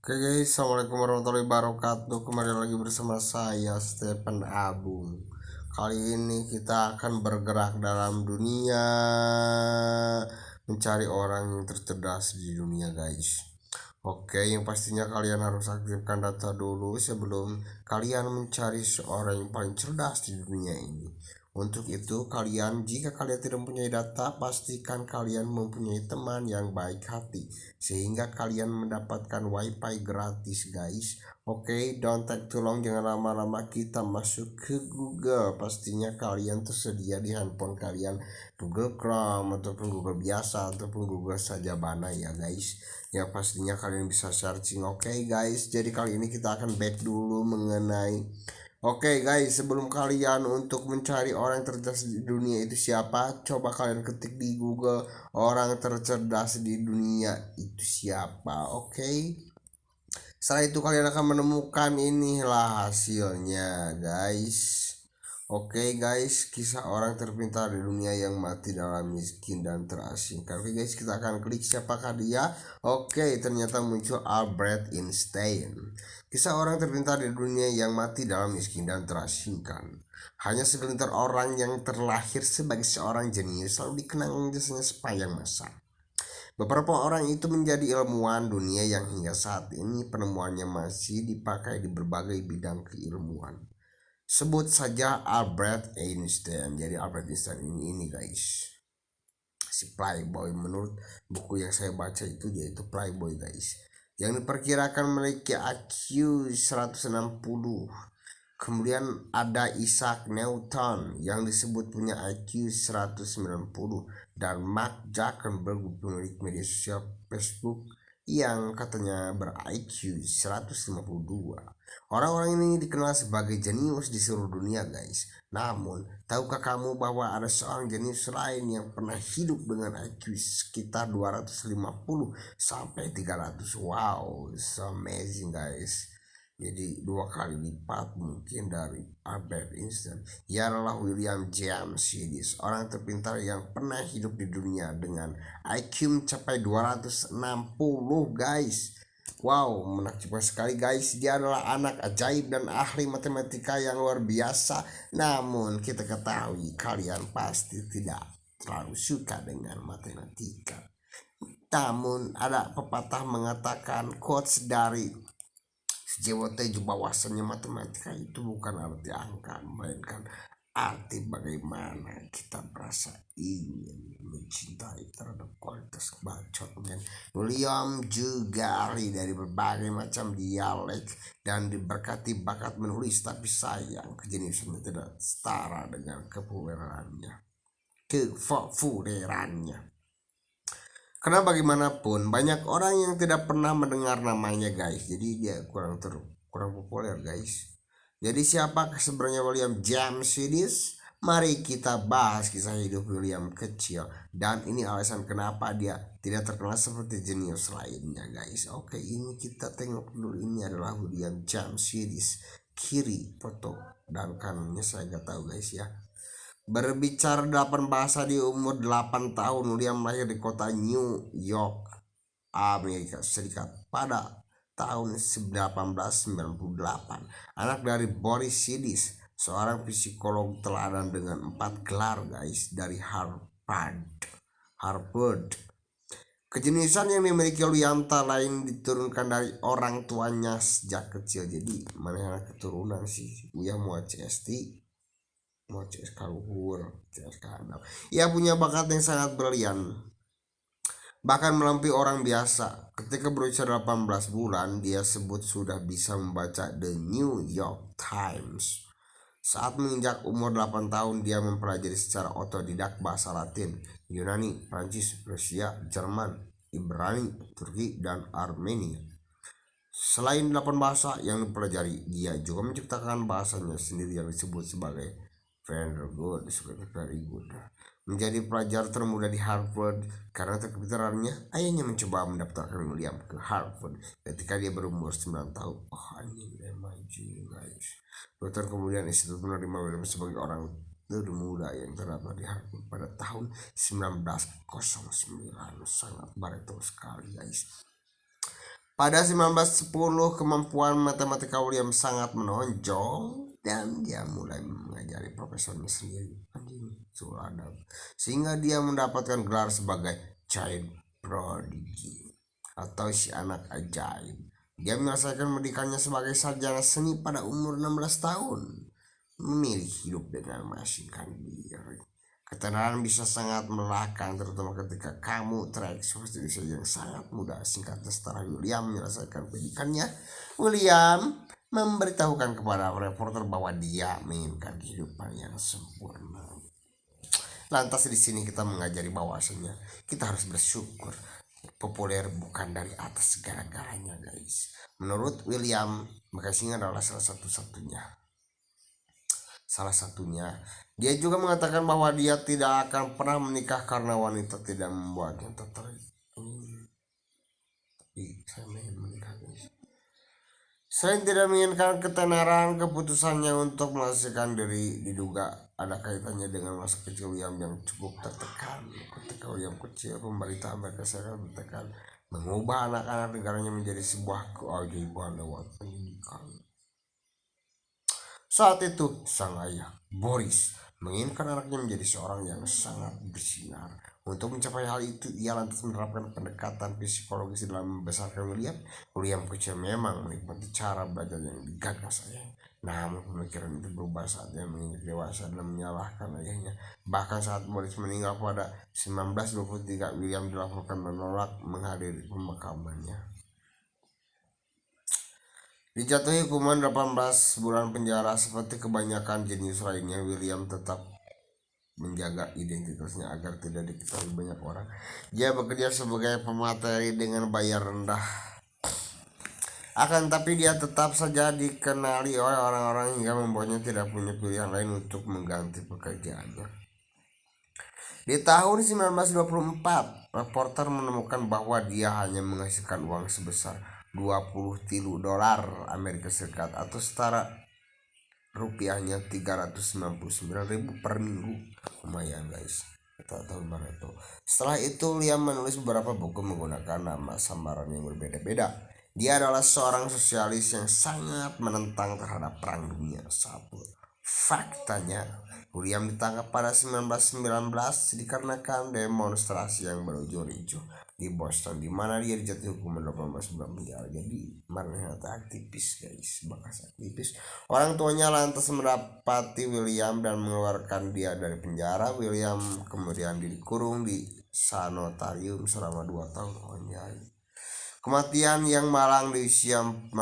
Oke guys, assalamualaikum warahmatullahi wabarakatuh. Kembali lagi bersama saya Stephen Abung. Kali ini kita akan bergerak dalam dunia mencari orang yang tercerdas di dunia guys. Oke, yang pastinya kalian harus aktifkan data dulu sebelum kalian mencari seorang yang paling cerdas di dunia ini. Untuk itu, jika kalian tidak mempunyai data, pastikan kalian mempunyai teman yang baik hati sehingga kalian mendapatkan wifi gratis guys. Oke, don't take too long, jangan lama-lama, kita masuk ke Google. Pastinya kalian tersedia di handphone kalian Google Chrome ataupun Google biasa ataupun Google saja bana ya guys. Ya pastinya kalian bisa searching. Oke guys, jadi kali ini kita akan back dulu mengenai Oke guys, sebelum kalian untuk mencari orang tercerdas di dunia itu siapa, coba kalian ketik di Google orang tercerdas di dunia itu siapa. Oke. Setelah itu kalian akan menemukan inilah hasilnya guys. Oke guys, kisah orang terpintar di dunia yang mati dalam miskin dan terasingkan. Oke guys, kita akan klik siapakah dia. Oke, ternyata muncul Albert Einstein. Kisah orang terpintar di dunia yang mati dalam miskin dan terasingkan. Hanya segelintir orang yang terlahir sebagai seorang jenius selalu dikenang jasanya sepanjang masa. Beberapa orang itu menjadi ilmuwan dunia yang hingga saat ini penemuannya masih dipakai di berbagai bidang keilmuan. Sebut saja Albert Einstein. Jadi Albert Einstein ini guys, si playboy, menurut buku yang saya baca itu dia itu playboy guys, yang diperkirakan memiliki IQ 160. Kemudian ada Isaac Newton yang disebut punya IQ 190 dan Mark Zuckerberg pemilik media sosial Facebook yang katanya ber-IQ 152. Orang-orang ini dikenal sebagai jenius di seluruh dunia guys. Namun, tahukah kamu bahwa ada seorang jenius lain yang pernah hidup dengan IQ sekitar 250 sampai 300. Wow, so amazing guys. Jadi 2 kali lipat mungkin dari Albert Einstein. Ia adalah William James Sidis, orang terpintar yang pernah hidup di dunia dengan IQ mencapai 260 guys. Wow, menakjubkan sekali guys. Dia adalah anak ajaib dan ahli matematika yang luar biasa. Namun kita ketahui kalian pasti tidak terlalu suka dengan matematika. Namun ada pepatah mengatakan, quotes dari JWT bahwasannya matematika itu bukan arti angka, melainkan arti bagaimana kita merasa ingin mencintai terhadap kualitas bacot. Dan William juga ahli dari berbagai macam dialek dan diberkati bakat menulis, tapi sayang kejeniusannya tidak setara dengan kepopulerannya. Karena bagaimanapun banyak orang yang tidak pernah mendengar namanya guys. Jadi dia kurang populer guys. Jadi siapakah sebenarnya William James Sidis? Mari kita bahas kisah hidup William kecil. Dan ini alasan kenapa dia tidak terkenal seperti jenius lainnya guys. Oke, ini kita tengok dulu. Ini adalah William James Sidis. Kiri foto dan kanannya saya gak tahu guys ya. Berbicara 8 bahasa di umur 8 tahun, William lahir di kota New York, Amerika Serikat pada tahun 1898. Anak dari Boris Sidis, seorang psikolog teladan dengan 4 gelar guys dari Harvard. Kejeniusan yang dimiliki William tak lain diturunkan dari orang tuanya sejak kecil. Jadi mana keturunan sih? William mau CST, mau CSK luhur, CSK handal. Ia punya bakat yang sangat brilian, bahkan melampaui orang biasa. Ketika berusia 18 bulan, dia sebut sudah bisa membaca The New York Times. Saat menginjak umur 8 tahun, dia mempelajari secara otodidak bahasa Latin, Yunani, Prancis, Rusia, Jerman, Ibrani, Turki, dan Armenia. Selain 8 bahasa yang dipelajari, dia juga menciptakan bahasanya sendiri yang disebut sebagai very good. Menjadi pelajar termuda di Harvard karena terpintarannya, ayahnya mencoba mendaftarkan William ke Harvard ketika dia berumur 9 tahun. Anjing maju guys. 2 tahun kemudian institut menerima William sebagai orang termuda yang terdaftar di Harvard pada tahun 1909. Sangat bareto sekali guys. Pada 1910 kemampuan matematika William sangat menonjol dan dia mulai mengajari profesornya sendiri, sehingga dia mendapatkan gelar sebagai child prodigy atau si anak ajaib. Dia menyelesaikan pendidikannya sebagai sarjana seni pada umur 16 tahun, memilih hidup dengan mengasingkan diri. Ketenaran bisa sangat melelahkan, terutama ketika kamu terekspos di usia yang sangat muda. Singkatnya, setelah William menyelesaikan pendidikannya, William memberitahukan kepada reporter bahwa dia menginginkan kehidupan yang sempurna. Lantas di sini kita mengajari bahwasanya kita harus bersyukur. Populer bukan dari atas segala-galanya, guys. Menurut William, McCasing adalah salah satunya. Dia juga mengatakan bahwa dia tidak akan pernah menikah karena wanita tidak membuatnya tertarik. Saya ingin menikah, guys. Selain tidak menginginkan ketenaran, keputusannya untuk melahirkan diri diduga ada kaitannya dengan masa kecil William yang cukup tertekan. Ketika William kecil, pemerintah Amerika Serikat bertekad mengubah anak-anak negaranya menjadi sebuah keajaiban lewat pendidikan. Saat itu, sang ayah, Boris, menginginkan anaknya menjadi seorang yang sangat bersinar. Untuk mencapai hal itu, ia lantas menerapkan pendekatan psikologis dalam membesarkan William. William kecil memang menikmati cara belajar yang digagas ayahnya. Namun pemikiran itu berubah saat dia menginjak dewasa dan menyalahkan ayahnya. Bahkan saat Boris meninggal pada 1923, William dilaporkan menolak menghadiri pemakamannya. Dijatuhi hukuman 18 bulan penjara. Seperti kebanyakan jenius lainnya, William tetap menjaga identitasnya agar tidak diketahui banyak orang. Dia bekerja sebagai pemateri dengan bayar rendah. Akan tapi dia tetap saja dikenali oleh orang-orang hingga membuatnya tidak punya pilihan lain untuk mengganti pekerjaannya. Di tahun 1924, reporter menemukan bahwa dia hanya menghasilkan uang sebesar 20 dolar Amerika Serikat atau setara rupiahnya 399.000 per minggu. Lumayan, guys. Kita tahu mana itu. Setelah itu Liam menulis beberapa buku menggunakan nama samaran yang berbeda-beda. Dia adalah seorang sosialis yang sangat menentang terhadap Perang Dunia I. Faktanya, William ditangkap pada 1919 dikarenakan demonstrasi yang berujung ricuh di Boston, di mana dia dijatuhi hukuman 18 bulan penjara. Jadi ternyata aktivis, guys, bekas aktivis. Orang tuanya lantas mendapati William dan mengeluarkan dia dari penjara. William kemudian dikurung di sanitarium selama 2 tahun. Kematian yang malang di usia 46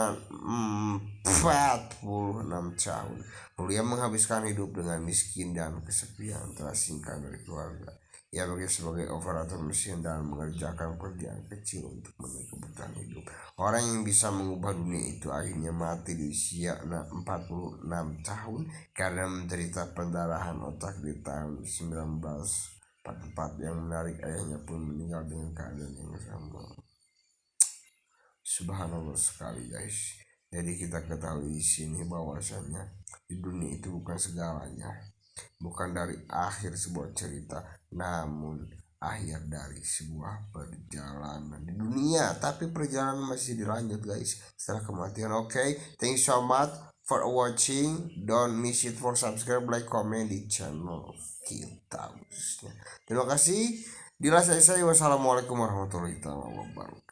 tahun. William menghabiskan hidup dengan miskin dan kesepian, terasingkan dari keluarga. Ia bekerja sebagai operator mesin dan mengerjakan pekerjaan kecil untuk memenuhi kebutuhan hidup. Orang yang bisa mengubah dunia itu akhirnya mati di usia 46 tahun karena menderita pendarahan otak di tahun 1944. Yang menarik, ayahnya pun meninggal dengan keadaan yang sama. Subhanallah sekali, guys. Jadi kita ketahui di sini bahwasanya di dunia itu bukan segalanya, bukan dari akhir sebuah cerita, namun akhir dari sebuah perjalanan di dunia. Tapi perjalanan masih dilanjut, guys, setelah kematian. Oke, thank you so much for watching. Don't miss it for subscribe, like, comment di channel kita. Terima kasih. Wassalamualaikum warahmatullahi wabarakatuh.